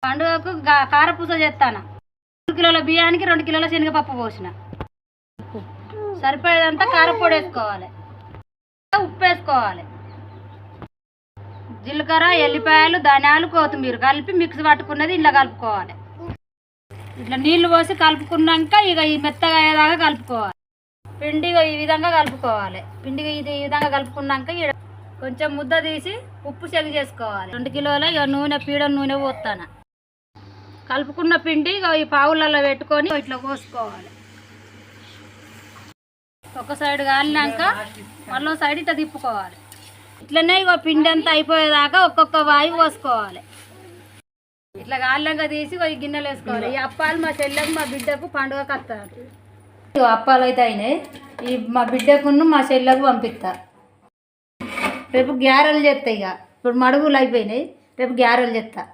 పండుగకు కారపూస చేస్తాను. 2 కిలోల బియ్యానికి 2 కిలోల శనగపప్పు పోసిన. సరిపోయేదంతా కారపొడి వేసుకోవాలి, ఉప్పు వేసుకోవాలి, జీలకర్ర, ఎల్లిపాయలు, ధనియాలు, కొత్తిమీర కలిపి మిక్స్ పట్టుకున్నది ఇలా కలుపుకోవాలి. ఇట్లా నీళ్లు పోసి కలుపుకున్నాక ఇక ఈ మెత్తగా అయ్యేదాకా కలుపుకోవాలి. పిండి ఈ విధంగా కలుపుకోవాలి. పిండి ఈ విధంగా కలుపుకున్నాక కొంచెం ముద్ద తీసి ఉప్పు చెక్ చేసుకోవాలి. 2 కిలోల ఇక నూనె, పీడ నూనె పోస్తాను. కలుపుకున్న పిండి ఈ పావులలో పెట్టుకొని ఇట్లా పోసుకోవాలి. ఒక సైడ్ కాలినాక మళ్ళీ సైడ్ ఇట్లా తిప్పుకోవాలి. ఇట్లనే ఇక పిండి అంతా అయిపోయేదాకా ఒక్కొక్క వాయి పోసుకోవాలి. ఇట్లా కాలినాక తీసి ఈ గిన్నెలు వేసుకోవాలి. ఈ అప్పాలు మా చెల్లెకు మా బిడ్డకు పండుగకు వస్తారు. అప్పాలు అయితే అయినాయి. మా బిడ్డకును మా చెల్లెకు పంపిస్తా. రేపు గ్యారెలు చేస్తా. ఇక ఇప్పుడు మడుగులు అయిపోయినాయి, రేపు గ్యారెలు చేస్తా.